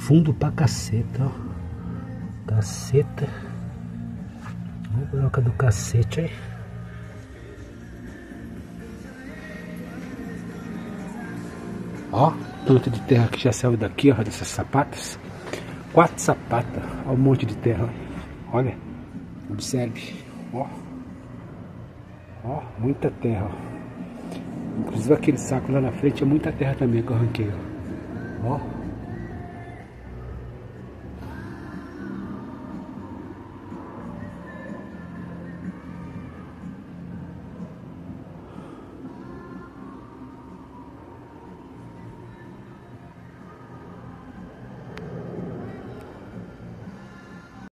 fundo pra caceta, ó. Caceta. Olha a broca do cacete aí. Ó, tanto de terra que já saiu daqui, ó, dessas sapatas. 4 sapatas. Olha um monte de terra. Olha, observe. Ó, ó, muita terra. Ó. Inclusive aquele saco lá na frente é muita terra também que eu arranquei. Ó.